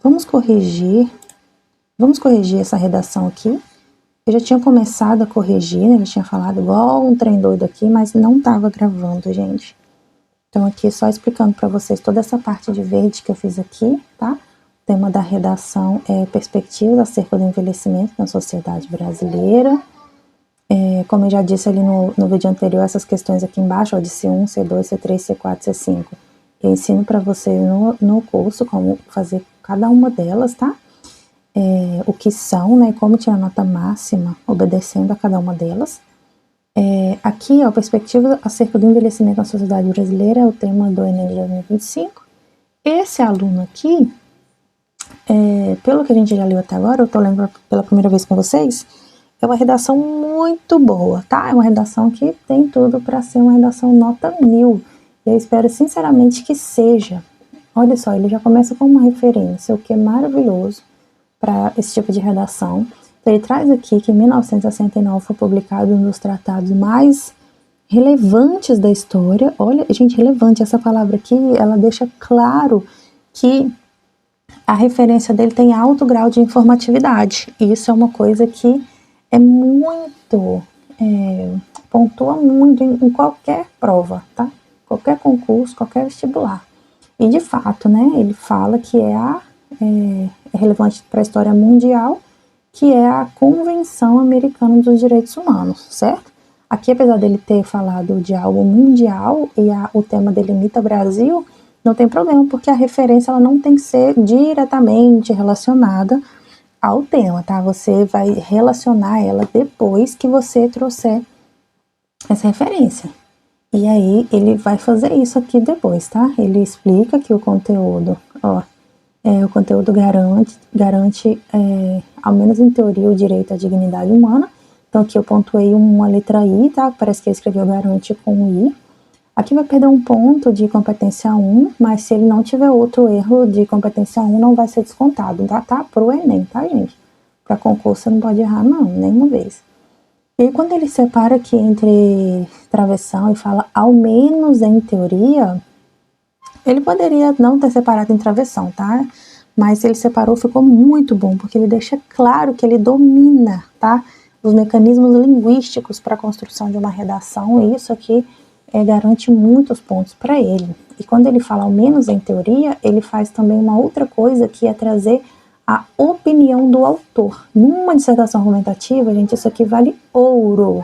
Vamos corrigir essa redação aqui. Eu já tinha começado a corrigir, né? Eu tinha falado igual um trem doido aqui, mas não estava gravando, gente. Então aqui só explicando para vocês toda essa parte de verde que eu fiz aqui, tá? O tema da redação é perspectivas acerca do envelhecimento na sociedade brasileira. Como eu já disse ali no vídeo anterior, essas questões aqui embaixo, ó, de C1, C2, C3, C4, C5, eu ensino para vocês no curso como fazer cada uma delas, tá? O que são, né, como tirar nota máxima obedecendo a cada uma delas. Aqui, ó, perspectiva acerca do envelhecimento na sociedade brasileira é o tema do Enem de 2025. Esse aluno aqui, pelo que a gente já leu até agora, eu tô lendo pela primeira vez com vocês, é uma redação muito boa, tá? É uma redação que tem tudo para ser uma redação nota 1000. E eu espero sinceramente que seja. Olha só, ele já começa com uma referência, o que é maravilhoso para esse tipo de redação. Então, ele traz aqui que em 1969 foi publicado um dos tratados mais relevantes da história. Olha, gente, relevante, essa palavra aqui, ela deixa claro que a referência dele tem alto grau de informatividade. E isso é uma coisa que é muito, pontua muito em qualquer prova, tá? Qualquer concurso, qualquer vestibular. E de fato, né, ele fala que é relevante para a história mundial, que é a Convenção Americana dos Direitos Humanos, certo? Aqui, apesar dele ter falado de algo mundial e o tema delimita Brasil, não tem problema, porque a referência ela não tem que ser diretamente relacionada ao tema, tá? Você vai relacionar ela depois que você trouxer essa referência. E aí, ele vai fazer isso aqui depois, tá? Ele explica que o conteúdo, o conteúdo garante ao menos em teoria, o direito à dignidade humana. Então, aqui eu pontuei uma letra I, tá? Parece que ele escreveu garante com I. Aqui vai perder um ponto de competência 1, mas se ele não tiver outro erro de competência 1, não vai ser descontado, tá? Pro Enem, tá, gente? Para concurso você não pode errar, não, nenhuma vez. E quando ele separa aqui entre travessão e fala ao menos em teoria, ele poderia não ter separado em travessão, tá? Mas ele separou, ficou muito bom, porque ele deixa claro que ele domina, tá? Os mecanismos linguísticos para a construção de uma redação, e isso aqui garante muitos pontos para ele. E quando ele fala ao menos em teoria, ele faz também uma outra coisa, que é trazer a opinião do autor. Numa dissertação argumentativa, gente, isso aqui vale ouro,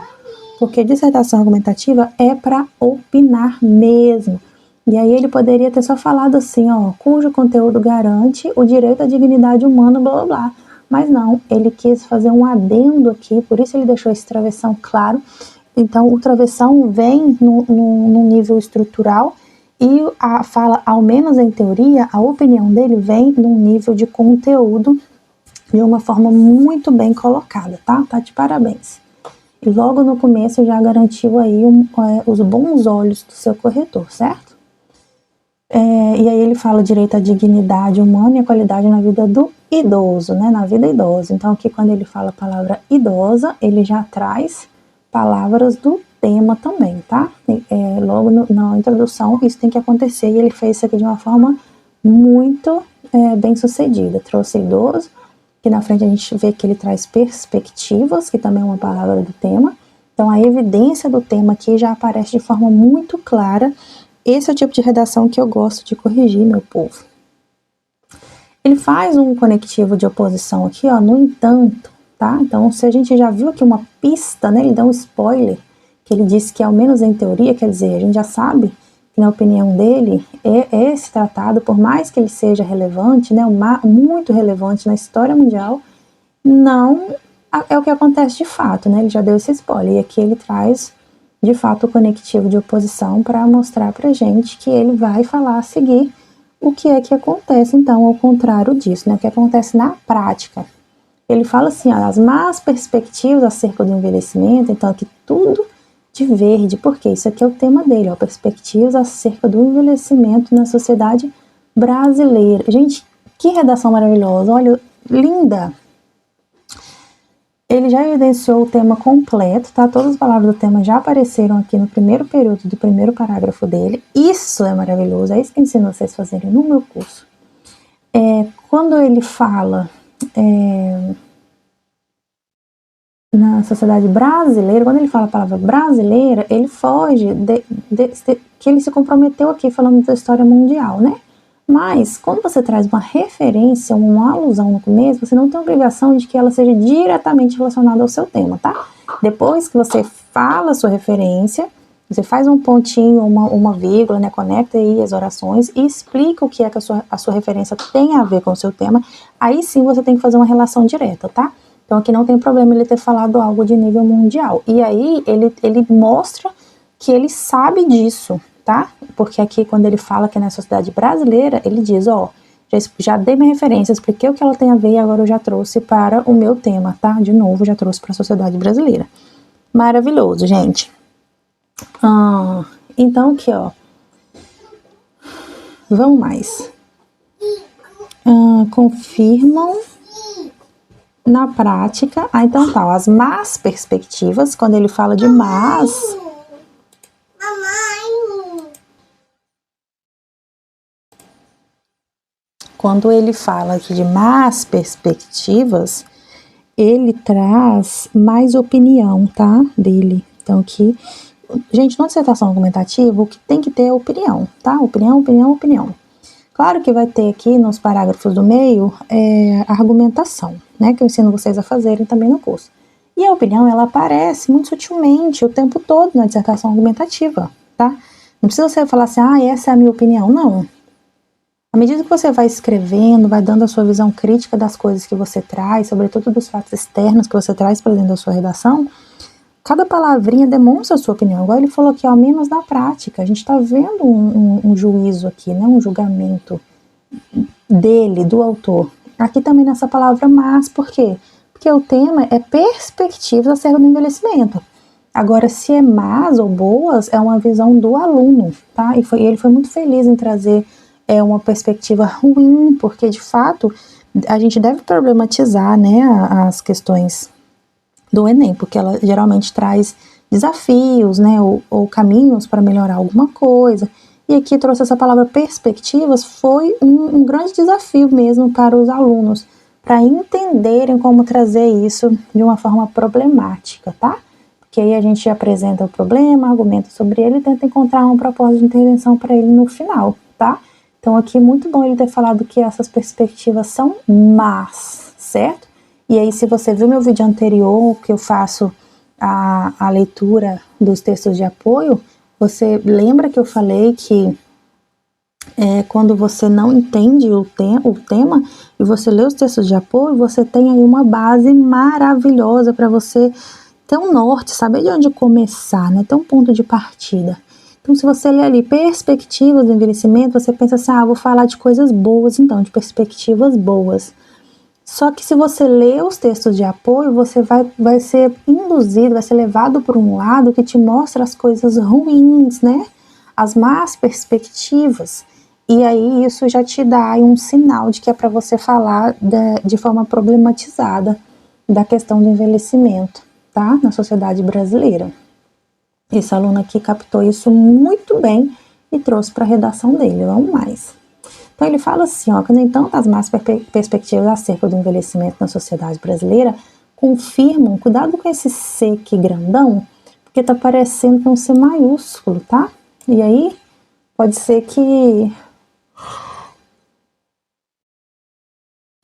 porque dissertação argumentativa é para opinar mesmo. E aí ele poderia ter só falado assim, ó, cujo conteúdo garante o direito à dignidade humana, blá blá blá. Mas não, ele quis fazer um adendo aqui, por isso ele deixou esse travessão claro. Então, o travessão vem no nível estrutural e a fala, ao menos em teoria, a opinião dele vem num nível de conteúdo de uma forma muito bem colocada, tá? Tá de parabéns. E logo no começo já garantiu aí os bons olhos do seu corretor, certo? E aí ele fala direito à dignidade humana e à qualidade na vida do idoso, né? Na vida idosa. Então, aqui quando ele fala a palavra idosa, ele já traz palavras do tema também, tá? Logo na introdução, isso tem que acontecer, e ele fez isso aqui de uma forma muito bem sucedida. Trouxe idoso, que na frente a gente vê que ele traz perspectivas, que também é uma palavra do tema. Então, a evidência do tema aqui já aparece de forma muito clara. Esse é o tipo de redação que eu gosto de corrigir, meu povo. Ele faz um conectivo de oposição aqui, ó, no entanto, tá? Então, se a gente já viu aqui uma pista, né, ele dá um spoiler, que ele disse que ao menos em teoria, quer dizer, a gente já sabe que na opinião dele, esse tratado, por mais que ele seja relevante, né, muito relevante na história mundial, não é o que acontece de fato, né? Ele já deu esse spoiler, e aqui ele traz, de fato, o conectivo de oposição para mostrar pra gente que ele vai falar a seguir o que é que acontece, então, ao contrário disso, né? O que acontece na prática. Ele fala assim, ó, as más perspectivas acerca do envelhecimento, então aqui tudo de verde, porque isso aqui é o tema dele, ó, perspectivas acerca do envelhecimento na sociedade brasileira. Gente, que redação maravilhosa, olha, linda! Ele já evidenciou o tema completo, tá? Todas as palavras do tema já apareceram aqui no primeiro período do primeiro parágrafo dele. Isso é maravilhoso, é isso que eu ensino vocês a fazerem no meu curso. Quando ele fala na sociedade brasileira, quando ele fala a palavra brasileira, ele foge que ele se comprometeu aqui falando da história mundial, né? Mas, quando você traz uma referência, uma alusão no começo, você não tem obrigação de que ela seja diretamente relacionada ao seu tema, tá? Depois que você fala a sua referência, você faz um pontinho, uma vírgula, né? Conecta aí as orações e explica o que é que a sua referência tem a ver com o seu tema. Aí sim você tem que fazer uma relação direta, tá? Então aqui não tem problema ele ter falado algo de nível mundial. E aí ele mostra que ele sabe disso, tá? Porque aqui quando ele fala que é na sociedade brasileira, ele diz, ó, já dei minha referência, expliquei o que ela tem a ver e agora eu já trouxe para o meu tema, tá? De novo, já trouxe para a sociedade brasileira. Maravilhoso, gente. Então aqui, ó. Vamos mais. Confirmam na prática. Então tá, as más perspectivas, quando ele fala de más... Quando ele fala aqui de más perspectivas, ele traz mais opinião, tá? Dele. Então aqui, gente, na dissertação argumentativa, o que tem que ter é opinião, tá? Opinião, opinião, opinião. Claro que vai ter aqui nos parágrafos do meio argumentação, né? Que eu ensino vocês a fazerem também no curso. E a opinião, ela aparece muito sutilmente o tempo todo na dissertação argumentativa, tá? Não precisa você falar assim, essa é a minha opinião, não. À medida que você vai escrevendo, vai dando a sua visão crítica das coisas que você traz, sobretudo dos fatos externos que você traz para dentro da sua redação, cada palavrinha demonstra a sua opinião. Igual ele falou aqui, ao menos na prática. A gente está vendo um juízo aqui, né? Um julgamento dele, do autor. Aqui também nessa palavra mas, por quê? Porque o tema é perspectivas acerca do envelhecimento. Agora, se é más ou boas, é uma visão do aluno, tá? E ele foi muito feliz em trazer uma perspectiva ruim, porque de fato a gente deve problematizar, né, as questões do Enem, porque ela geralmente traz desafios, né, ou caminhos para melhorar alguma coisa. E aqui trouxe essa palavra perspectivas, foi um grande desafio mesmo para os alunos, para entenderem como trazer isso de uma forma problemática, tá? Porque aí a gente apresenta o problema, argumenta sobre ele e tenta encontrar uma proposta de intervenção para ele no final, tá? Então aqui muito bom ele ter falado que essas perspectivas são más, certo? E aí se você viu meu vídeo anterior, que eu faço a leitura dos textos de apoio, você lembra que eu falei que quando você não entende o tema e você lê os textos de apoio, você tem aí uma base maravilhosa para você ter um norte, saber de onde começar, né? Ter um ponto de partida. Então, se você lê ali perspectivas do envelhecimento, você pensa assim, vou falar de coisas boas, então, de perspectivas boas. Só que se você lê os textos de apoio, você vai ser induzido, vai ser levado por um lado que te mostra as coisas ruins, né? As más perspectivas. E aí isso já te dá um sinal de que é para você falar de forma problematizada da questão do envelhecimento, tá? Na sociedade brasileira. Esse aluno aqui captou isso muito bem e trouxe para a redação dele. Vamos mais. Então ele fala assim, que no entanto as más perspectivas acerca do envelhecimento na sociedade brasileira confirmam, cuidado com esse C aqui grandão, porque tá parecendo que é um C maiúsculo, tá? E aí pode ser que...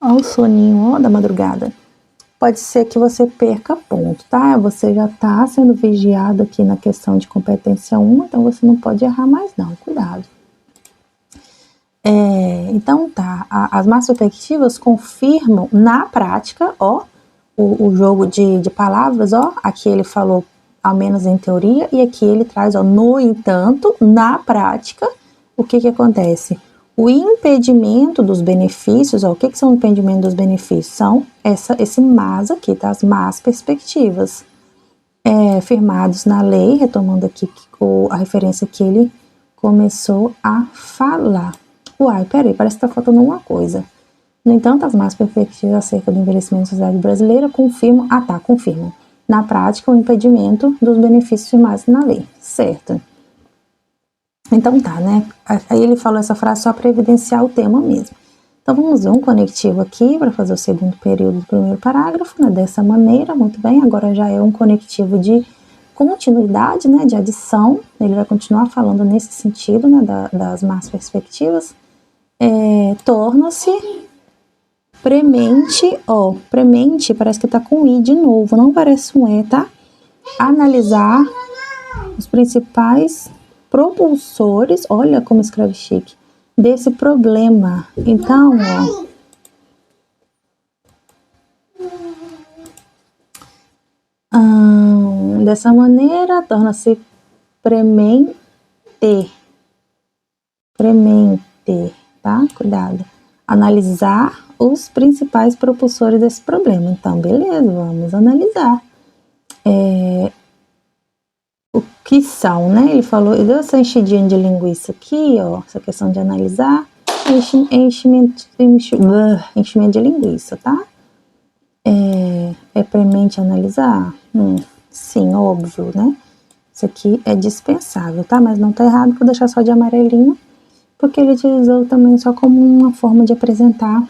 Olha o soninho, da madrugada. Pode ser que você perca ponto, tá? Você já tá sendo vigiado aqui na questão de competência 1, então você não pode errar mais não, cuidado. Então tá, as más perspectivas confirmam na prática, o jogo de palavras, aqui ele falou ao menos em teoria, e aqui ele traz, no entanto, na prática, o que acontece? O impedimento dos benefícios, o que são o impedimento dos benefícios? São esse mas aqui, tá? As más perspectivas firmados na lei, retomando aqui a referência que ele começou a falar. Uai, peraí, parece que tá faltando uma coisa. No entanto, as más perspectivas acerca do envelhecimento da sociedade brasileira confirmam, confirmam, na prática, o impedimento dos benefícios firmados na lei, certo? Então tá, né? Aí ele falou essa frase só para evidenciar o tema mesmo. Então, vamos ver um conectivo aqui para fazer o segundo período do primeiro parágrafo, né? Dessa maneira, muito bem. Agora já é um conectivo de continuidade, né? De adição. Ele vai continuar falando nesse sentido, né? Das más perspectivas. Torna-se premente, premente parece que tá com I de novo, não parece um E, tá? Analisar os principais propulsores, olha como escreve chique, desse problema. Então, dessa maneira, torna-se premente, tá? Cuidado. Analisar os principais propulsores desse problema. Então, beleza, vamos analisar. O que são, né? Ele falou, ele deu essa enchidinha de linguiça aqui, ó, essa questão de analisar, enchimento de linguiça, tá? É premente analisar? Sim, óbvio, né? Isso aqui é dispensável, tá? Mas não tá errado, vou deixar só de amarelinho, porque ele utilizou também só como uma forma de apresentar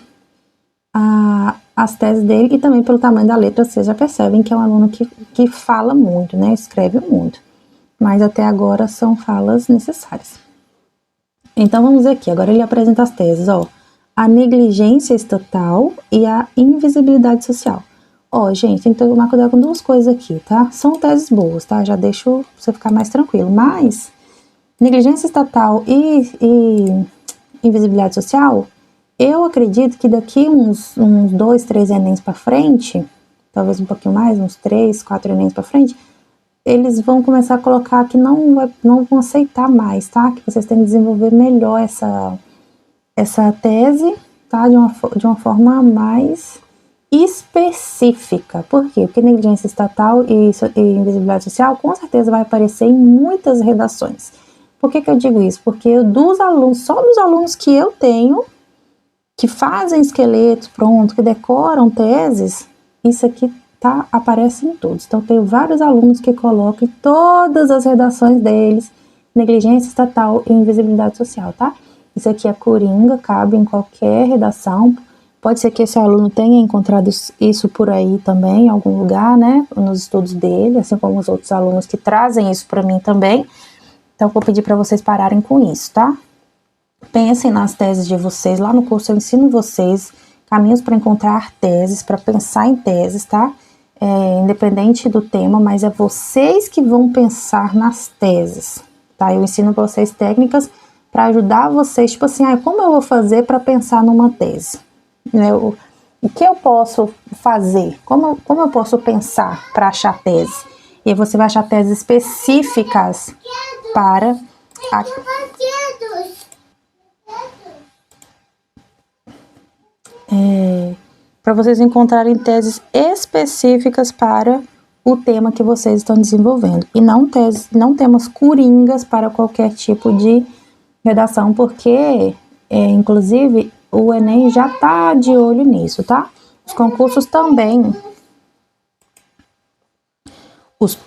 as teses dele, e também pelo tamanho da letra, vocês já percebem que é um aluno que fala muito, né? Escreve muito. Mas até agora são falas necessárias. Então vamos ver aqui, agora ele apresenta as teses, ó. A negligência estatal e a invisibilidade social. Ó, gente, tem que tomar cuidado com duas coisas aqui, tá? São teses boas, tá? Já deixo você ficar mais tranquilo, mas negligência estatal e invisibilidade social, eu acredito que daqui uns 2, 3 Enems para frente, talvez um pouquinho mais, uns 3, 4 Enems para frente, eles vão começar a colocar que não vão aceitar mais, tá? Que vocês têm que desenvolver melhor essa tese, tá? De uma forma mais específica. Por quê? Porque negligência estatal e invisibilidade social com certeza vai aparecer em muitas redações. Por que eu digo isso? Porque só dos alunos que eu tenho, que fazem esqueletos pronto, que decoram teses, isso aqui aparece em todos. Então, tenho vários alunos que colocam em todas as redações deles negligência estatal e invisibilidade social, tá? Isso aqui é coringa, cabe em qualquer redação. Pode ser que esse aluno tenha encontrado isso por aí também, em algum lugar, né? Nos estudos dele, assim como os outros alunos que trazem isso para mim também. Então, vou pedir para vocês pararem com isso, tá? Pensem nas teses de vocês. Lá no curso eu ensino vocês caminhos para encontrar teses, para pensar em teses, tá? Independente do tema, mas é vocês que vão pensar nas teses, tá? Eu ensino para vocês técnicas para ajudar vocês, tipo assim, como eu vou fazer para pensar numa tese? O que eu posso fazer? Como eu posso pensar para achar tese? E aí você vai achar teses específicas para para vocês encontrarem teses específicas para o tema que vocês estão desenvolvendo. E não temas coringas para qualquer tipo de redação, porque, inclusive, o Enem já está de olho nisso, tá? Os concursos também. Os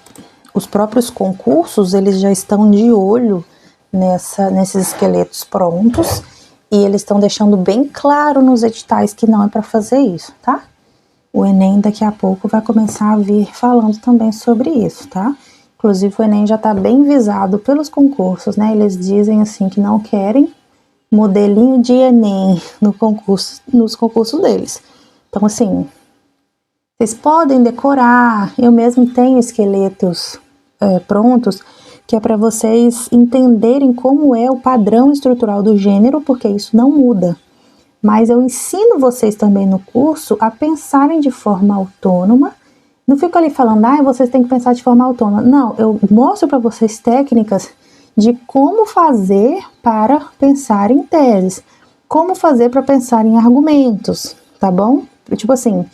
próprios concursos, eles já estão de olho nesses esqueletos prontos, e eles estão deixando bem claro nos editais que não é para fazer isso, tá? O Enem daqui a pouco vai começar a vir falando também sobre isso, tá? Inclusive o Enem já está bem visado pelos concursos, né? Eles dizem assim que não querem modelinho de Enem nos concursos deles. Então assim, vocês podem decorar, eu mesmo tenho esqueletos prontos, que é para vocês entenderem como é o padrão estrutural do gênero, porque isso não muda. Mas eu ensino vocês também no curso a pensarem de forma autônoma. Não fico ali falando, vocês têm que pensar de forma autônoma. Não, eu mostro para vocês técnicas de como fazer para pensar em teses, como fazer para pensar em argumentos, tá bom? Tipo assim,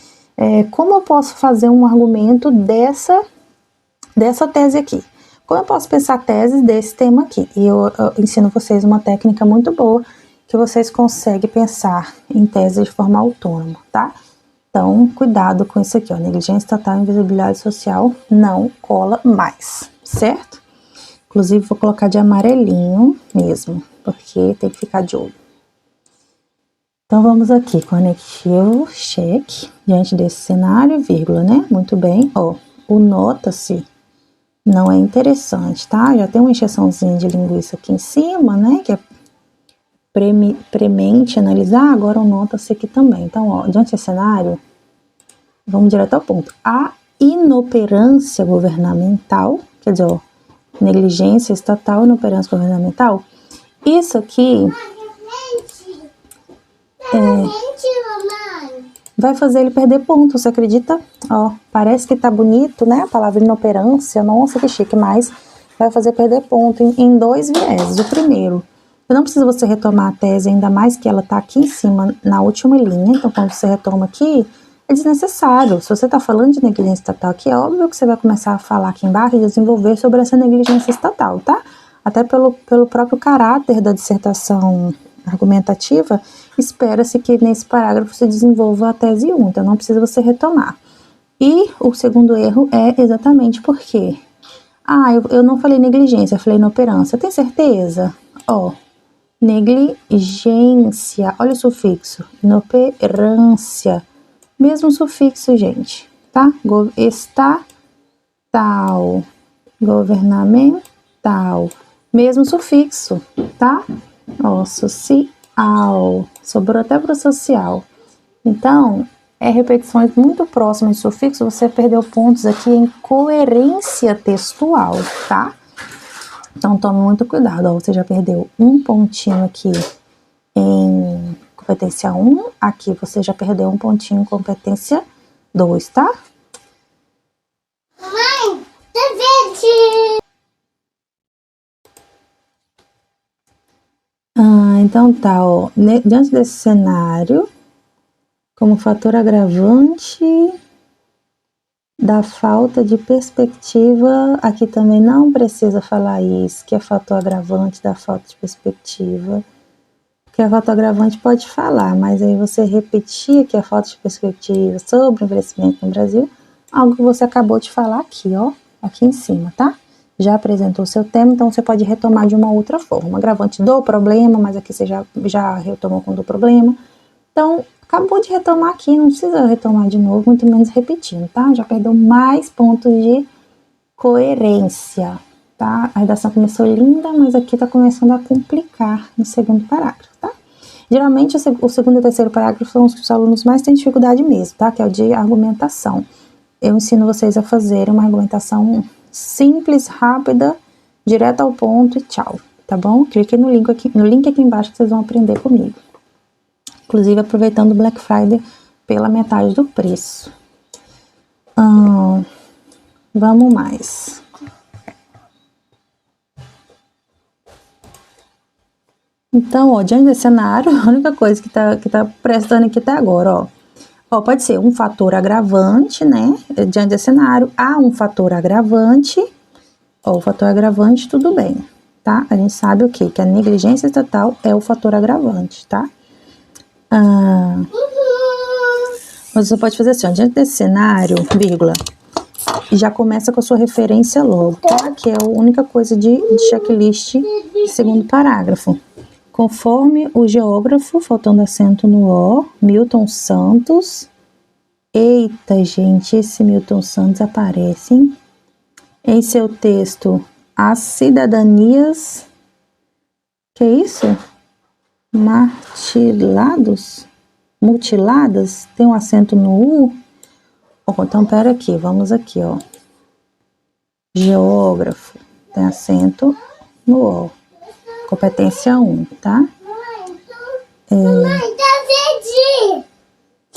como eu posso fazer um argumento dessa tese aqui? Como eu posso pensar teses desse tema aqui? E eu ensino vocês uma técnica muito boa que vocês conseguem pensar em tese de forma autônoma, tá? Então, cuidado com isso aqui, ó. Negligência estatal e invisibilidade social não cola mais, certo? Inclusive, vou colocar de amarelinho mesmo, porque tem que ficar de olho. Então, vamos aqui, conectivo, check, diante desse cenário, vírgula, né? Muito bem, ó, o nota-se não é interessante, tá? Já tem uma encheçãozinha de linguiça aqui em cima, né? Que é premente analisar, agora o nota-se aqui também. Então, ó, diante desse cenário, vamos direto ao ponto. A inoperância governamental, quer dizer, ó, negligência estatal, inoperância governamental, isso aqui vai fazer ele perder ponto, você acredita? Ó, parece que tá bonito, né? A palavra inoperância, nossa, que chique, mas vai fazer perder ponto em dois vieses. O primeiro, não precisa você retomar a tese, ainda mais que ela tá aqui em cima, na última linha, então quando você retoma aqui, é desnecessário. Se você tá falando de negligência estatal aqui, é óbvio que você vai começar a falar aqui embaixo e desenvolver sobre essa negligência estatal, tá? Até pelo próprio caráter da dissertação argumentativa, espera-se que nesse parágrafo se desenvolva a tese 1, então não precisa você retomar. E o segundo erro é exatamente porque, eu não falei negligência, eu falei inoperância, tem certeza? Ó, negligência, olha o sufixo, inoperância, mesmo sufixo, gente, tá? Estatal, governamental, mesmo sufixo, tá? Ó, social, sobrou até para o social. Então, repetições muito próximas de sufixo, você perdeu pontos aqui em coerência textual, tá? Então, tome muito cuidado, ó, você já perdeu um pontinho aqui em competência 1, aqui você já perdeu um pontinho em competência 2, tá? Mãe, tá verde! Então tá, ó, diante desse cenário, como fator agravante da falta de perspectiva, aqui também não precisa falar isso, que é fator agravante da falta de perspectiva, porque a fator agravante pode falar, mas aí você repetir que a falta de perspectiva sobre o envelhecimento no Brasil, algo que você acabou de falar aqui, ó, aqui em cima, tá? Já apresentou o seu tema, então você pode retomar de uma outra forma. Agravante do problema, mas aqui você já retomou com do problema. Então, acabou de retomar aqui, não precisa retomar de novo, muito menos repetindo, tá? Já perdeu mais pontos de coerência, tá? A redação começou linda, mas aqui tá começando a complicar no segundo parágrafo, tá? Geralmente, o segundo e o terceiro parágrafo são os que os alunos mais têm dificuldade mesmo, tá? Que é o de argumentação. Eu ensino vocês a fazerem uma argumentação simples, rápida, direto ao ponto e tchau, tá bom? Clique no link aqui embaixo que vocês vão aprender comigo. Inclusive aproveitando o Black Friday pela metade do preço. Vamos mais. Então, ó, diante desse cenário, a única coisa que tá prestando aqui até agora, ó, pode ser um fator agravante, né? Diante desse cenário, há um fator agravante. Ó, o fator agravante, tudo bem, tá? A gente sabe o quê? Que a negligência estatal é o fator agravante, tá? Mas você pode fazer assim, ó, diante desse cenário, vírgula, já começa com a sua referência logo, tá? Que é a única coisa de checklist do segundo parágrafo. Conforme o geógrafo, faltando acento no O, Milton Santos. Eita, gente, esse Milton Santos aparece, hein? Em seu texto, as cidadanias, que é isso? Mutiladas, tem um acento no U? Então, pera aqui, vamos aqui, ó. Geógrafo, tem acento no O. Competência 1, tá? Mãe, tá verde!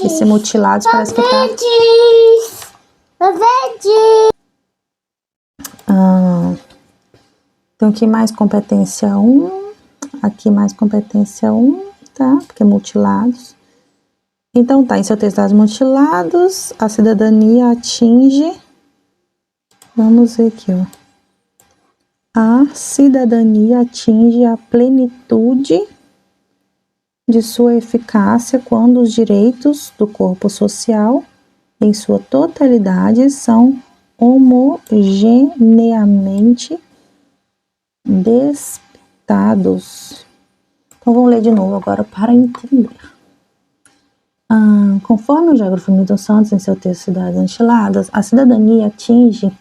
Esse mutilados parece que tá... Tá verde! Então, aqui mais competência 1, aqui mais competência 1, tá? Porque mutilados. Então, tá, em seu texto das mutilados, a cidadania atinge... Vamos ver aqui, ó. A cidadania atinge a plenitude de sua eficácia quando os direitos do corpo social, em sua totalidade, são homogeneamente disputados. Então, vamos ler de novo agora para entender. Conforme o geógrafo Milton Santos, em seu texto Cidades Aniquiladas, a cidadania atinge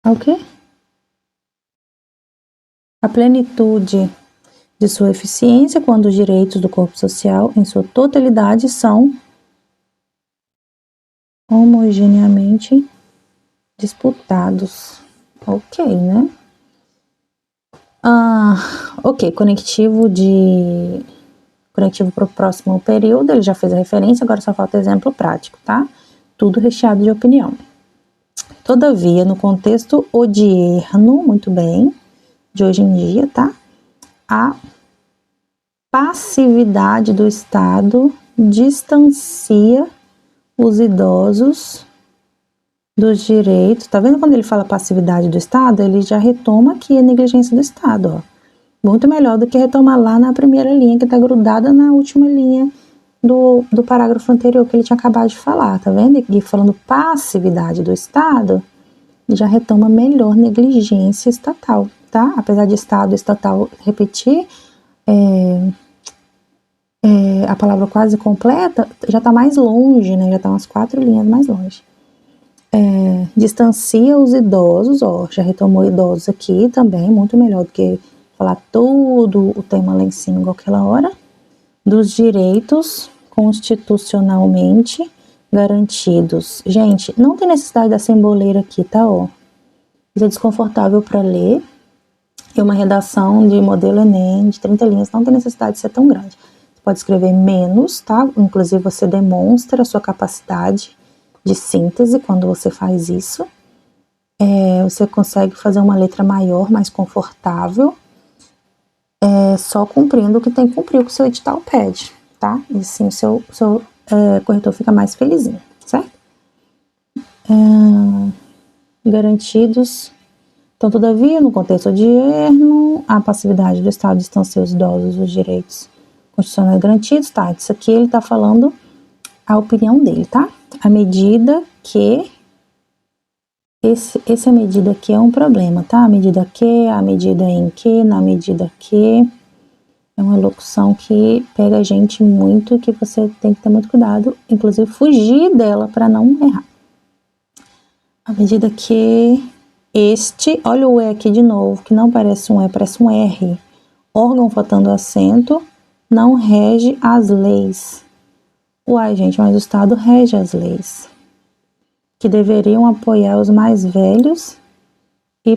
o quê? A plenitude de sua eficiência quando os direitos do corpo social, em sua totalidade, são homogeneamente disputados. Ok, né? Ok, conectivo para o próximo período, ele já fez a referência, agora só falta exemplo prático, tá? Tudo recheado de opinião. Todavia, no contexto odierno, muito bem, de hoje em dia, tá? A passividade do Estado distancia os idosos dos direitos. Tá vendo quando ele fala passividade do Estado? Ele já retoma aqui a negligência do Estado, ó. Muito melhor do que retomar lá na primeira linha, que tá grudada na última linha do parágrafo anterior que ele tinha acabado de falar, tá vendo? E falando passividade do Estado, já retoma melhor negligência estatal, tá? Apesar de Estado estatal repetir a palavra quase completa, já tá mais longe, né? Já tá umas 4 linhas mais longe. Distancia os idosos, ó, já retomou idosos aqui também, muito melhor do que falar todo o tema lá em cima, igual aquela hora, dos direitos constitucionalmente garantidos. Gente, não tem necessidade da semboleira aqui, tá, ó. Isso é desconfortável para ler, e uma redação de modelo Enem de 30 linhas não tem necessidade de ser tão grande. Você pode escrever menos, tá? Inclusive você demonstra a sua capacidade de síntese quando você faz isso. Você consegue fazer uma letra maior, mais confortável, só cumprindo o que tem que cumprir, o que o seu edital pede, tá? E assim o seu corretor fica mais felizinho, certo? Garantidos. Então, todavia, no contexto odierno, a passividade do Estado distancia os idosos dos direitos constitucionais garantidos, tá? Isso aqui ele tá falando a opinião dele, tá? À medida que essa medida aqui é um problema, tá? A medida que, a medida em que, na medida que, é uma locução que pega a gente muito e que você tem que ter muito cuidado, inclusive fugir dela para não errar. À medida que olha o E aqui de novo, que não parece um E, parece um R. Órgão faltando acento, não rege as leis. Uai, gente, mas o Estado rege as leis, que deveriam apoiar os mais velhos e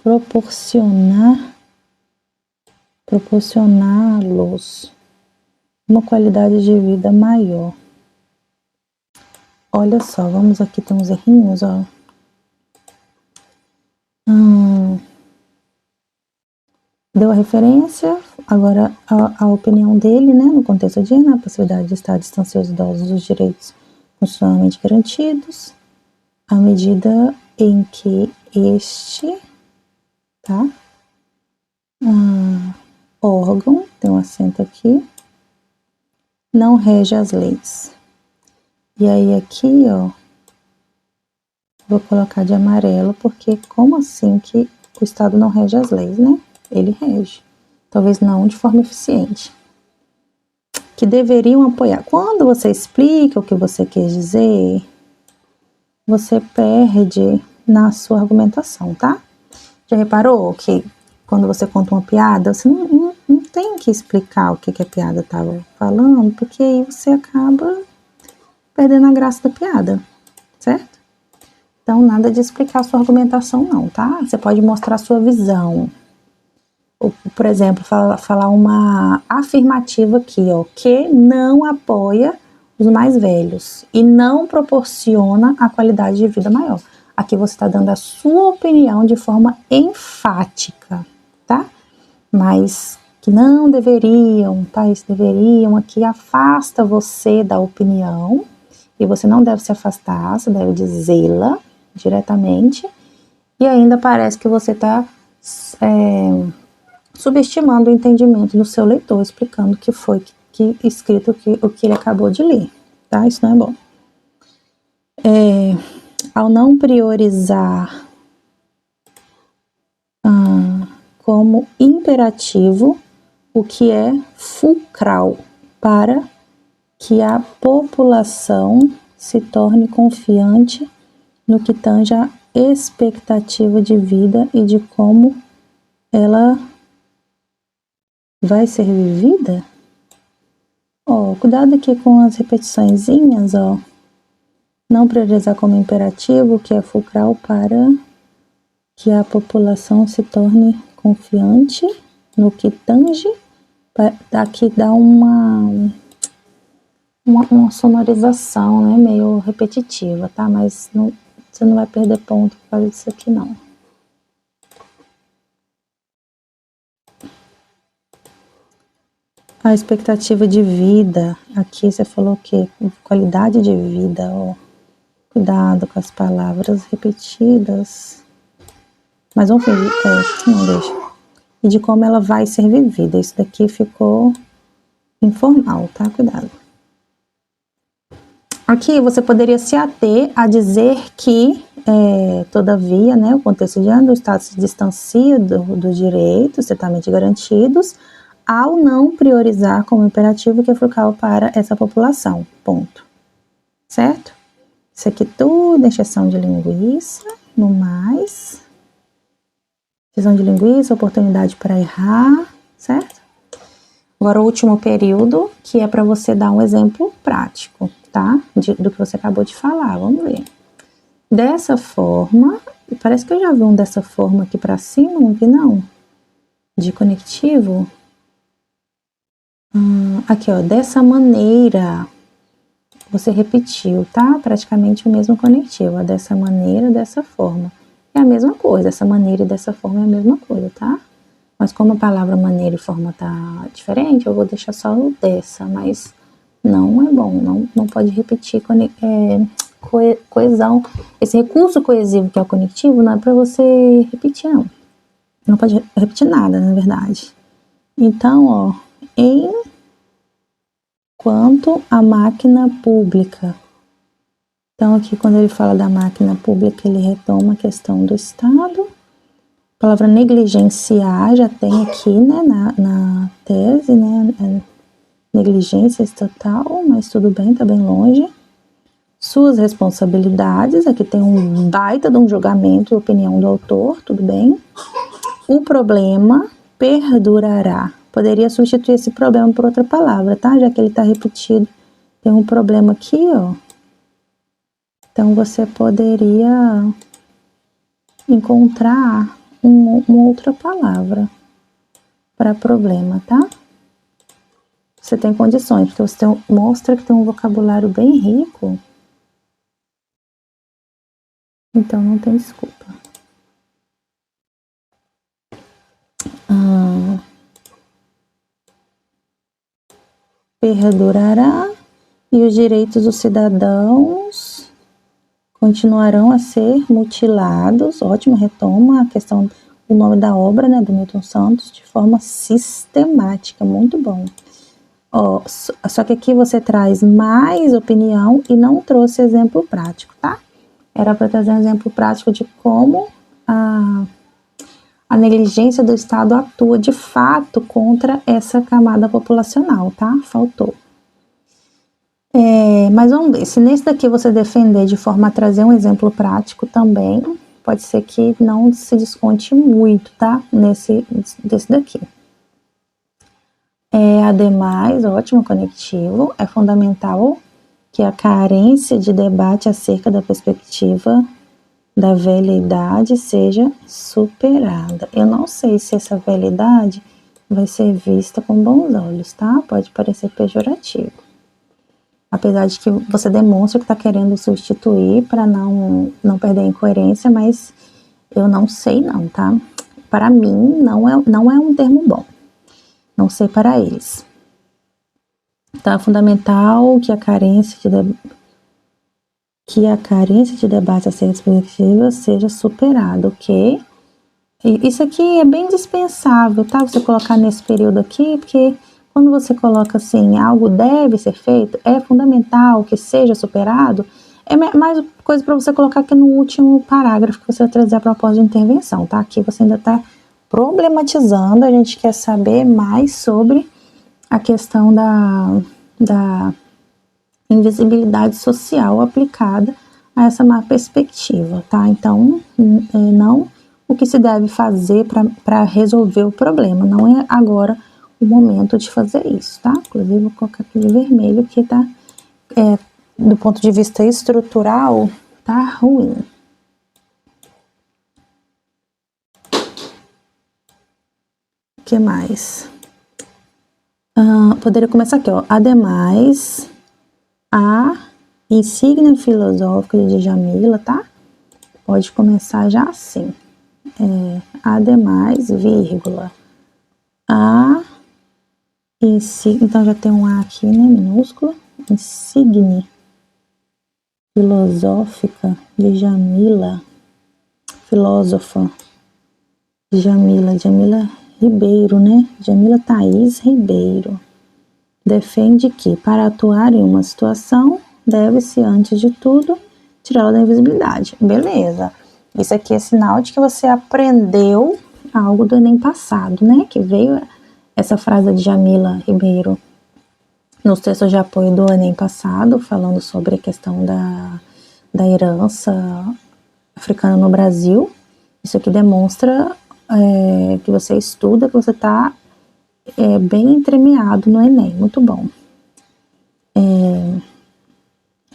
proporcioná-los uma qualidade de vida maior. Olha só, vamos aqui, tem uns errinhos, ó. Deu a referência, agora a opinião dele, né, no contexto de a possibilidade de estar distanciando os idosos dos direitos constitucionalmente garantidos, à medida em que tá, órgão, tem um acento aqui, não rege as leis. E aí aqui, ó, vou colocar de amarelo, porque como assim que o Estado não rege as leis, né? Ele rege, talvez não de forma eficiente. Que deveriam apoiar. Quando você explica o que você quer dizer, você perde na sua argumentação, tá? Já reparou que quando você conta uma piada, você não tem que explicar o que a piada estava falando, porque aí você acaba perdendo a graça da piada, certo? Então, nada de explicar a sua argumentação não, tá? Você pode mostrar a sua visão. Ou, por exemplo, falar uma afirmativa aqui, ó, que não apoia os mais velhos e não proporciona a qualidade de vida maior. Aqui você está dando a sua opinião de forma enfática, tá? Mas que não deveriam, tá? Esse deveriam aqui afasta você da opinião e você não deve se afastar, você deve dizê-la diretamente, e ainda parece que você está subestimando o entendimento do seu leitor, explicando que foi escrito o que ele acabou de ler, tá? Isso não é bom. Ao não priorizar como imperativo o que é fulcral para que a população se torne confiante no que tange a expectativa de vida e de como ela vai ser vivida. Ó, cuidado aqui com as repetiçõezinhas, ó. Não priorizar como imperativo, que é fulcral para que a população se torne confiante no que tange. Aqui dá uma sonorização, né, meio repetitiva, tá? Mas não, você não vai perder ponto por causa disso aqui, não. A expectativa de vida, aqui você falou o quê? Qualidade de vida, ó. Cuidado com as palavras repetidas. Mas vamos fingir, não deixa. E de como ela vai ser vivida. Isso daqui ficou informal, tá? Cuidado. Aqui você poderia se ater a dizer que, todavia, né, o contexto de o Estado se distancia dos direitos certamente garantidos ao não priorizar como imperativo que é fulcral para essa população. Ponto. Certo? Isso aqui tudo, encheção de linguiça, no mais. Encheção de linguiça, oportunidade para errar, certo? Agora o último período, que é para você dar um exemplo prático, tá? Do que você acabou de falar, vamos ver. Dessa forma, parece que eu já vi um dessa forma aqui para cima, não vi não? De conectivo. Aqui, ó, dessa maneira. Você repetiu, tá? Praticamente o mesmo conectivo. Dessa maneira, dessa forma. É a mesma coisa. Essa maneira e dessa forma é a mesma coisa, tá? Mas como a palavra maneira e forma tá diferente, eu vou deixar só o dessa. Mas não é bom. Não pode repetir coesão. Esse recurso coesivo que é o conectivo não é para você repetir, não. Não pode repetir nada, na verdade. Então, ó, quanto à máquina pública. Então, aqui, quando ele fala da máquina pública, ele retoma a questão do Estado. A palavra negligenciar já tem aqui, né, na tese, né, negligência estatal, mas tudo bem, tá bem longe. Suas responsabilidades, aqui tem um baita de um julgamento e opinião do autor, tudo bem. O problema perdurará. Poderia substituir esse problema por outra palavra, tá? Já que ele está repetido. Tem um problema aqui, ó. Então, você poderia encontrar uma outra palavra para problema, tá? Você tem condições, porque você mostra que tem um vocabulário bem rico. Então, não tem desculpa. Perdurará e os direitos dos cidadãos continuarão a ser mutilados. Ótimo, retoma a questão, o nome da obra, né, do Milton Santos, de forma sistemática, muito bom. Ó, só que aqui você traz mais opinião e não trouxe exemplo prático, tá? Era para trazer um exemplo prático de como a negligência do Estado atua de fato contra essa camada populacional, tá? Faltou. Mas vamos ver, se nesse daqui você defender de forma a trazer um exemplo prático também, pode ser que não se desconte muito, tá? Desse daqui. Ademais, ótimo conectivo, é fundamental que a carência de debate acerca da perspectiva da velha idade seja superada. Eu não sei se essa velha idade vai ser vista com bons olhos, tá? Pode parecer pejorativo. Apesar de que você demonstra que está querendo substituir para não perder a incoerência, mas eu não sei não, tá? Para mim, não é um termo bom. Não sei para eles. Então, é fundamental que a carência de debate acerca das perspectivas seja superada, ok? E isso aqui é bem dispensável, tá? Você colocar nesse período aqui, porque quando você coloca assim, algo deve ser feito, é fundamental que seja superado, é mais coisa para você colocar aqui no último parágrafo que você vai trazer a proposta de intervenção, tá? Aqui você ainda está problematizando, a gente quer saber mais sobre a questão da invisibilidade social aplicada a essa má perspectiva, tá? Então, não o que se deve fazer para resolver o problema, não é agora o momento de fazer isso, tá? Inclusive, vou colocar aqui de vermelho, que tá, do ponto de vista estrutural, tá ruim. O que mais? Poderia começar aqui, ó. Ademais, a insígnia filosófica de Djamila, tá? Pode começar já assim. Ademais, vírgula. A insígnia, então já tem um A aqui, né, minúsculo. Insígnia filosófica de Djamila, filósofa Djamila Ribeiro, né? Djamila Thaís Ribeiro. Defende que, para atuar em uma situação, deve-se, antes de tudo, tirá-la da invisibilidade. Beleza. Isso aqui é sinal de que você aprendeu algo do Enem passado, né? Que veio essa frase de Djamila Ribeiro nos textos de apoio do Enem passado, falando sobre a questão da herança africana no Brasil. Isso aqui demonstra que você estuda, que você está bem entremeado no Enem. Muito bom.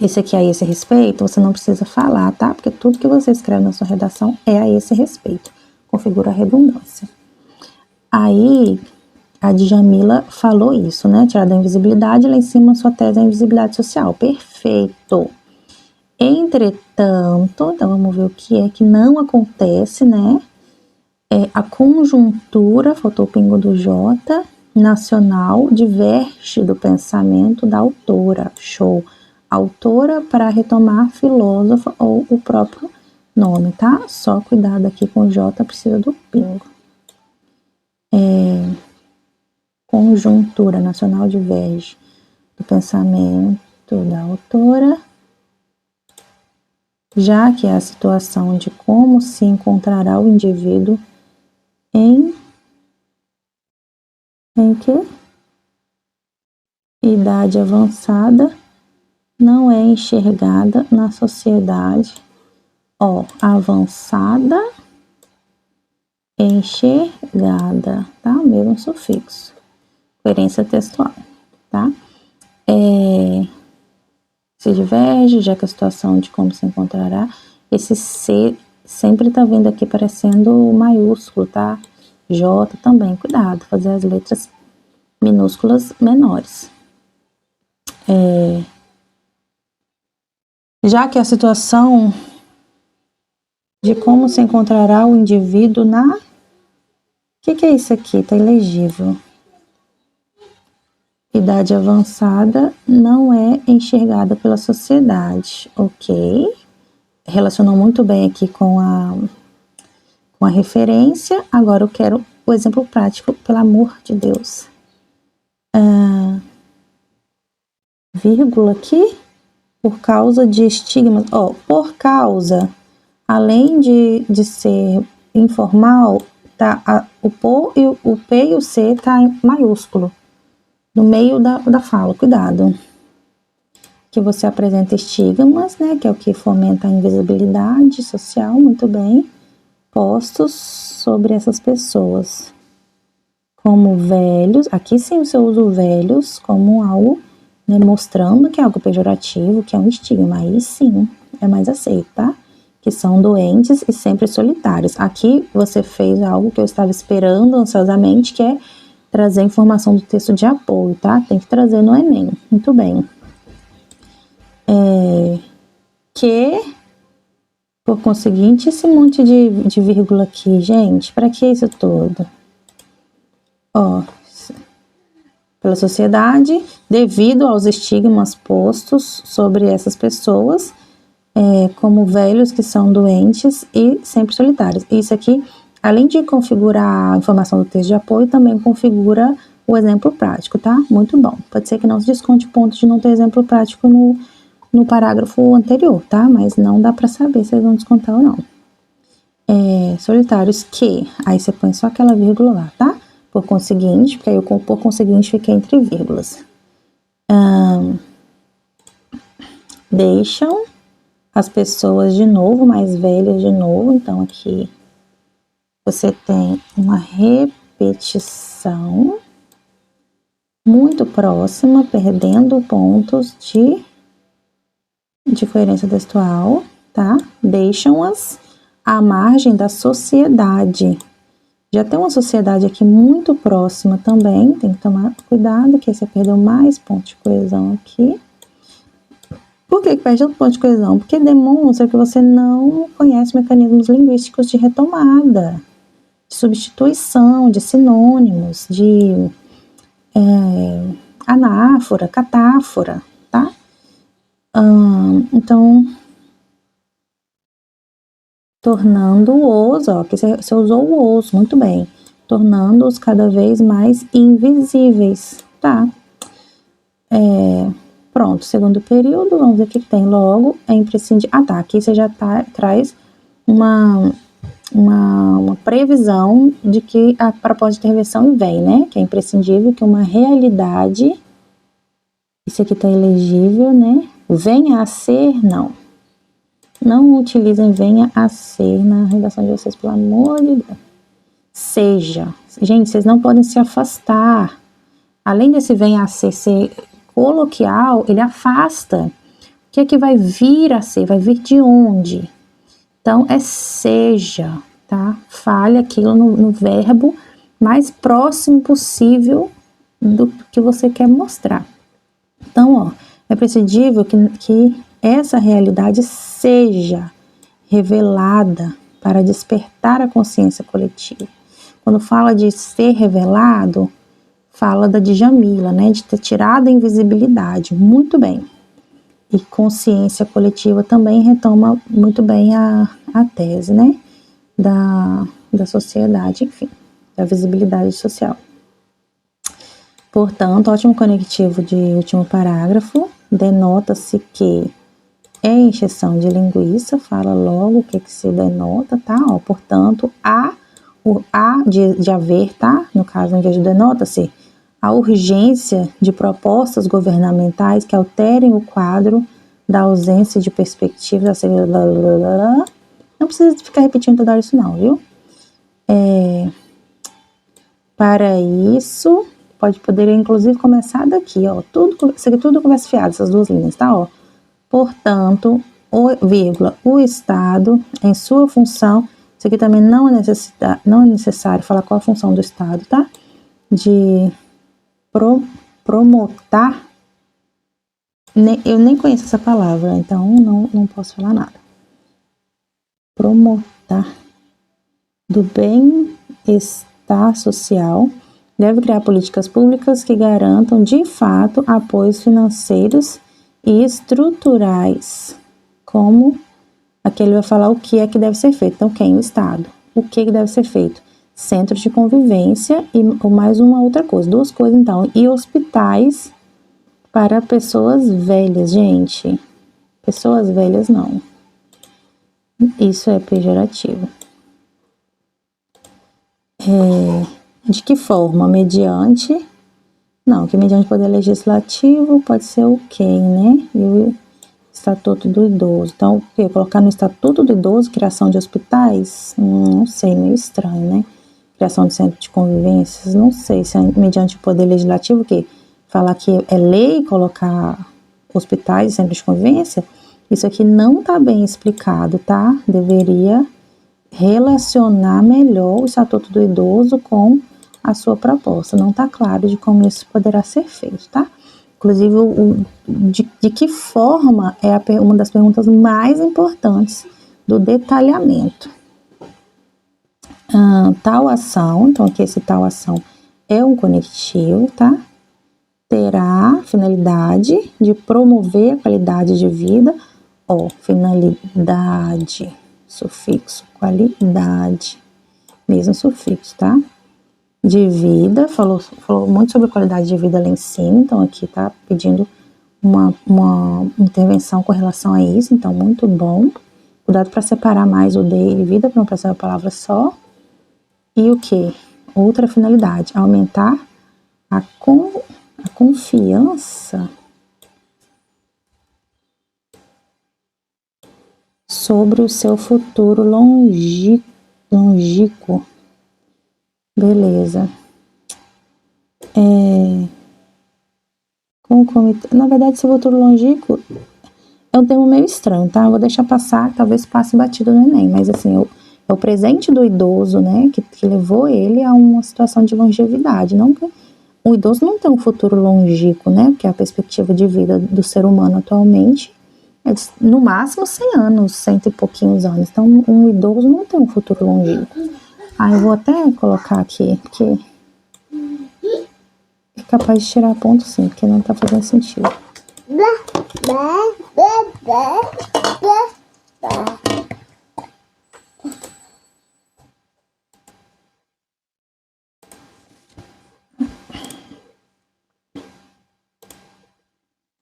Esse aqui a esse respeito, você não precisa falar, tá? Porque tudo que você escreve na sua redação é a esse respeito. Configura a redundância. Aí, a Djamila falou isso, né? Tirar da invisibilidade, lá em cima sua tese é a invisibilidade social. Perfeito. Entretanto, então vamos ver o que é que não acontece, né? A conjuntura, faltou o pingo do J, nacional, diverge do pensamento da autora. Show. Autora para retomar filósofa ou o próprio nome, tá? Só cuidado aqui com o J, precisa do pingo. Conjuntura nacional diverge do pensamento da autora, já que é a situação de como se encontrará o indivíduo em que idade avançada não é enxergada na sociedade, avançada, enxergada, tá? Mesmo sufixo, coerência textual, tá? Se diverge, já que a situação de como se encontrará, esse C sempre tá vindo aqui parecendo maiúsculo, tá? J também, cuidado, fazer as letras minúsculas menores. Já que a situação de como se encontrará o indivíduo na... O que é isso aqui? Tá ilegível. Idade avançada não é enxergada pela sociedade, ok? Relacionou muito bem aqui com a referência. Agora eu quero o exemplo prático, pelo amor de Deus. Vírgula aqui, por causa de estigmas. Por causa, além de ser informal, tá, o P e o C tá em maiúsculo, no meio da fala, cuidado. Que você apresenta estigmas, né, que é o que fomenta a invisibilidade social, muito bem, postos sobre essas pessoas. Como velhos, aqui sim você usa o velhos como algo, né, mostrando que é algo pejorativo, que é um estigma, aí sim é mais aceito, tá? Que são doentes e sempre solitários. Aqui você fez algo que eu estava esperando ansiosamente, que é trazer a informação do texto de apoio, tá? Tem que trazer no Enem, muito bem. Que, por conseguinte, esse monte de vírgula aqui, gente, para que isso tudo? Pela sociedade, devido aos estigmas postos sobre essas pessoas, como velhos que são doentes e sempre solitários. Isso aqui, além de configurar a informação do texto de apoio, também configura o exemplo prático, tá? Muito bom. Pode ser que não se desconte o ponto de não ter exemplo prático no parágrafo anterior, tá? Mas não dá para saber se eles vão descontar ou não. solitários que, aí você põe só aquela vírgula lá, tá? Por conseguinte, porque aí o por conseguinte fica entre vírgulas. Deixam as pessoas de novo, mais velhas de novo, então aqui você tem uma repetição muito próxima, perdendo pontos de coerência textual, tá? Deixam-as à margem da sociedade. Já tem uma sociedade aqui muito próxima também, tem que tomar cuidado, que você perdeu mais pontos de coesão aqui. Por que perde outro ponto de coesão? Porque demonstra que você não conhece mecanismos linguísticos de retomada, de substituição, de sinônimos, de anáfora, catáfora, tá? Então, tornando-os, ó, que você usou o os, muito bem, tornando-os cada vez mais invisíveis, tá? Pronto, segundo período, vamos ver o que tem. Logo, é imprescindível. Ah, tá, aqui você já traz uma previsão de que a proposta de intervenção vem, né? Que é imprescindível que uma realidade, isso aqui tá elegível, né? Venha a ser, não. Não utilizem venha a ser na redação de vocês, pelo amor de Deus. Seja. Gente, vocês não podem se afastar. Além desse venha a ser coloquial, ele afasta. O que é que vai vir a ser? Vai vir de onde? Então, é seja, tá? Fale aquilo no verbo mais próximo possível do que você quer mostrar. Então, ó, é prescindível que essa realidade seja revelada para despertar a consciência coletiva. Quando fala de ser revelado, fala da Djamila, né, de ter tirado a invisibilidade, muito bem. E consciência coletiva também retoma muito bem a tese, né, da sociedade, enfim, da visibilidade social. Portanto, ótimo conectivo de último parágrafo, denota-se que é encheção de linguiça, fala logo o que se denota, tá? Ó, portanto, o A de haver, tá? No caso, em vez de denota-se, a urgência de propostas governamentais que alterem o quadro da ausência de perspectivas, não precisa ficar repetindo toda hora isso não, viu? Para isso, poderia inclusive começar daqui, ó, isso aqui tudo conversa fiada, essas duas linhas, tá? Ó. Portanto, o Estado, em sua função, isso aqui também não é necessário falar qual a função do Estado, tá? De promotar, eu nem conheço essa palavra, então não posso falar nada. Promotar do bem-estar social, deve criar políticas públicas que garantam, de fato, apoios financeiros e estruturais, como aqui ele vai falar o que é que deve ser feito. Então, quem? O Estado. O que deve ser feito? Centros de convivência e mais uma outra coisa. Duas coisas, então. E hospitais para pessoas velhas, gente. Pessoas velhas, não. Isso é pejorativo. De que forma? Mediante... Não, que mediante poder legislativo pode ser o quem, né? E o Estatuto do Idoso. Então, o que? Colocar no Estatuto do Idoso criação de hospitais? Não sei, meio estranho, né? Criação de centro de convivências, não sei se é mediante o poder legislativo, o quê? Falar que é lei colocar hospitais e centros de convivência? Isso aqui não tá bem explicado, tá? Deveria relacionar melhor o Estatuto do Idoso com a sua proposta. Não está claro de como isso poderá ser feito, tá? Inclusive, de que forma é uma das perguntas mais importantes do detalhamento. Tal ação, então aqui esse tal ação é um conectivo, tá? Terá finalidade de promover a qualidade de vida, finalidade, sufixo, qualidade, mesmo sufixo, tá? De vida, falou muito sobre qualidade de vida lá em cima, então aqui tá pedindo uma intervenção com relação a isso, então muito bom. Cuidado para separar mais o D e vida, para não parecer uma palavra só. E o que? Outra finalidade, aumentar a confiança sobre o seu futuro longínquo. Beleza. Na verdade, esse futuro longínquo é um termo meio estranho, tá? Eu vou deixar passar, talvez passe batido no Enem, mas assim, é o presente do idoso, né, que levou ele a uma situação de longevidade. Não que o idoso não tem um futuro longínquo, né, porque a perspectiva de vida do ser humano atualmente é no máximo 100 anos, 100 e pouquinhos anos. Então, um idoso não tem um futuro longínquo. Eu vou até colocar aqui, porque é capaz de tirar ponto sim, porque não tá fazendo sentido.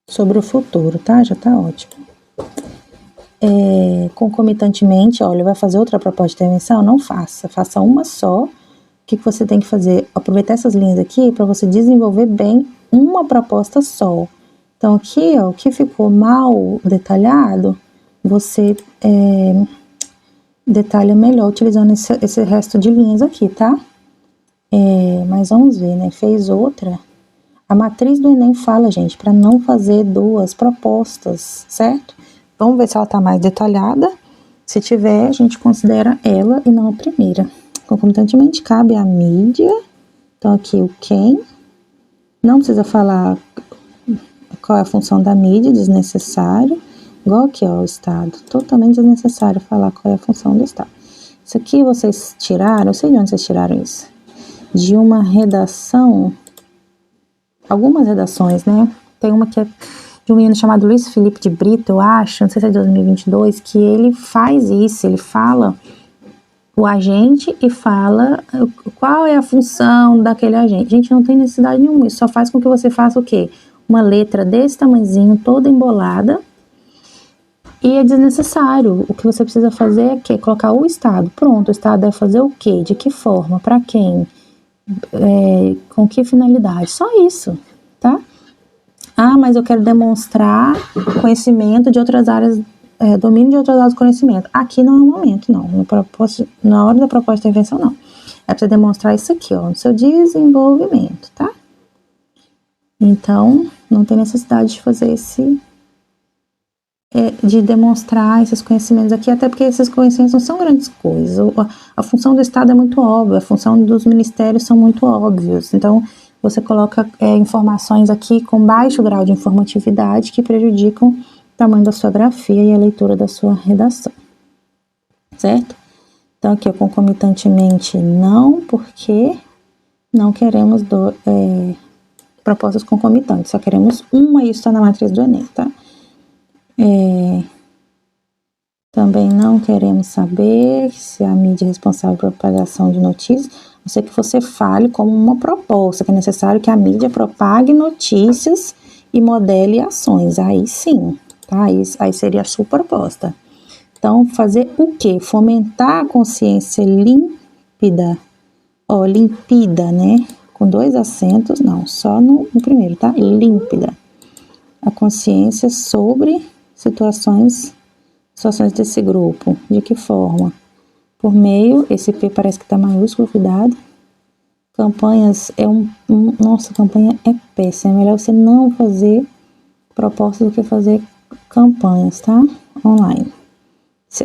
Sobre o futuro, tá? Já tá ótimo. Concomitantemente, olha, vai fazer outra proposta de intervenção? Não faça. Faça uma só. O que você tem que fazer? Aproveitar essas linhas aqui para você desenvolver bem uma proposta só. Então, aqui, ó, o que ficou mal detalhado, você detalha melhor utilizando esse resto de linhas aqui, tá? Mas vamos ver, né? Fez outra. A matriz do Enem fala, gente, para não fazer duas propostas, certo? Vamos ver se ela tá mais detalhada. Se tiver, a gente considera ela e não a primeira. Concomitantemente, cabe à mídia. Então, aqui o quem. Não precisa falar qual é a função da mídia, desnecessário. Igual aqui, ó, o Estado. Totalmente desnecessário falar qual é a função do Estado. Isso aqui vocês tiraram, eu sei de onde vocês tiraram isso. De uma redação, algumas redações, né? Tem uma que é de um menino chamado Luiz Felipe de Brito, eu acho, não sei se é de 2022, que ele faz isso, ele fala o agente e fala qual é a função daquele agente. Gente, não tem necessidade nenhuma, isso só faz com que você faça o quê? Uma letra desse tamanhozinho, toda embolada, e é desnecessário. O que você precisa fazer é que colocar o Estado. Pronto, o Estado deve fazer o quê? De que forma? Para quem? Com que finalidade? Só isso, tá? Mas eu quero demonstrar conhecimento de outras áreas, domínio de outras áreas do conhecimento. Aqui não é o momento, não. Na hora da proposta de intervenção, não. É para você demonstrar isso aqui, ó, no seu desenvolvimento, tá? Então, não tem necessidade de fazer de demonstrar esses conhecimentos aqui, até porque esses conhecimentos não são grandes coisas. A função do Estado é muito óbvia, a função dos ministérios são muito óbvios. Então, você coloca informações aqui com baixo grau de informatividade que prejudicam o tamanho da sua grafia e a leitura da sua redação. Certo? Então, aqui, concomitantemente, não, porque não queremos propostas concomitantes, só queremos uma, e isso está na matriz do Enem, tá? Também não queremos saber se a mídia é responsável pela propagação de notícias, a não ser que você fale como uma proposta, que é necessário que a mídia propague notícias e modele ações. Aí sim, tá? Aí seria a sua proposta. Então, fazer o quê? Fomentar a consciência límpida, límpida, né? Com 2 acentos, não, só no primeiro, tá? Límpida. A consciência sobre situações desse grupo. De que forma? Por meio, esse P parece que tá maiúsculo, cuidado. Campanhas nossa, campanha é péssima. É melhor você não fazer propostas do que fazer campanhas, tá? Online.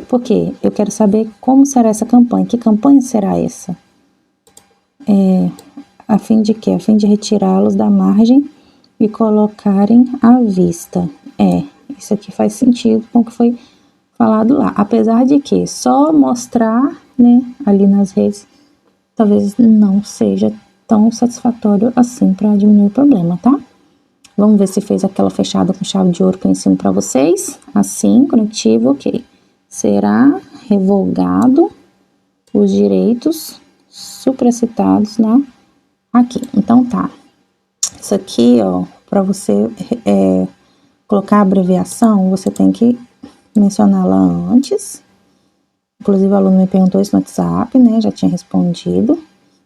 Por quê? Eu quero saber como será essa campanha. Que campanha será essa? A fim de quê? A fim de retirá-los da margem e colocarem à vista. Isso aqui faz sentido com o que foi falado lá. Apesar de que só mostrar, né, ali nas redes, talvez não seja tão satisfatório assim para diminuir o problema, tá? Vamos ver se fez aquela fechada com chave de ouro que eu ensino para vocês. Assim, conectivo, ok. Será revogado os direitos supracitados aqui. Então, tá. Isso aqui, ó, para você colocar a abreviação, você tem que mencioná-la antes, inclusive o aluno me perguntou isso no WhatsApp, né, já tinha respondido.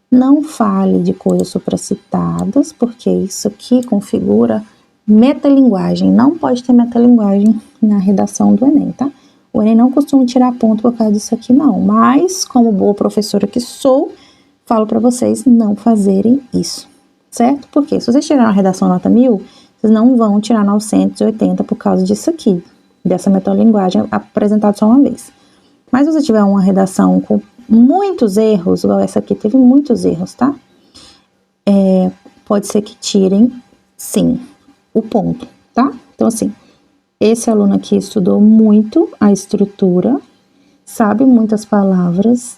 Não fale de coisas supracitadas, porque isso aqui configura metalinguagem. Não pode ter metalinguagem na redação do Enem, tá? O Enem não costuma tirar ponto por causa disso aqui, não. Mas, como boa professora que sou, falo para vocês não fazerem isso, certo? Porque se vocês tiraram a redação nota 1000, vocês não vão tirar 980 por causa disso aqui, dessa metalinguagem apresentada só uma vez. Mas se você tiver uma redação com muitos erros, igual essa aqui teve muitos erros, tá? Pode ser que tirem, sim, o ponto, tá? Então, assim, esse aluno aqui estudou muito a estrutura, sabe muitas palavras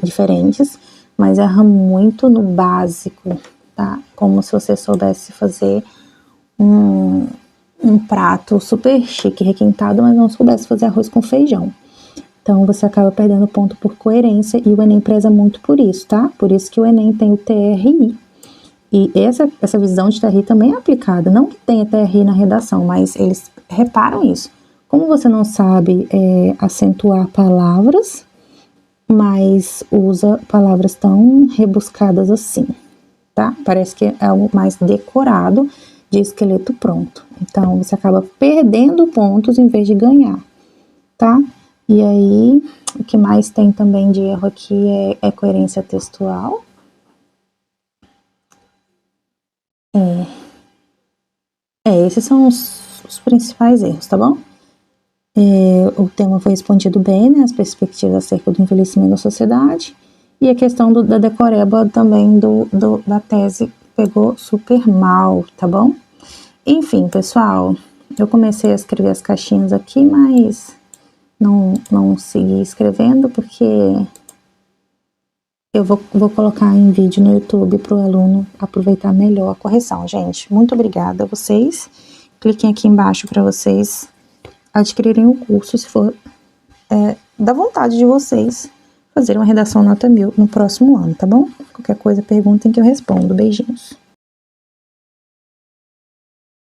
diferentes, mas erra muito no básico, tá? Como se você soubesse fazer um prato super chique, requintado, mas não soubesse fazer arroz com feijão. Então, você acaba perdendo ponto por coerência e o Enem preza muito por isso, tá? Por isso que o Enem tem o TRI. E essa visão de TRI também é aplicada. Não que tenha TRI na redação, mas eles reparam isso. Como você não sabe acentuar palavras, mas usa palavras tão rebuscadas assim, tá? Parece que é algo mais decorado, de esqueleto pronto. Então, você acaba perdendo pontos em vez de ganhar, tá? E aí, o que mais tem também de erro aqui é coerência textual. Esses são os principais erros, tá bom? O tema foi respondido bem, né? As perspectivas acerca do envelhecimento da sociedade. E a questão da decoreba também da tese pegou super mal, tá bom? Enfim, pessoal, eu comecei a escrever as caixinhas aqui, mas não segui escrevendo porque eu vou colocar em vídeo no YouTube para o aluno aproveitar melhor a correção. Gente, muito obrigada a vocês. Cliquem aqui embaixo para vocês adquirirem o curso, se for da vontade de vocês, fazer uma redação nota 1000 no próximo ano, tá bom? Qualquer coisa, perguntem que eu respondo. Beijinhos.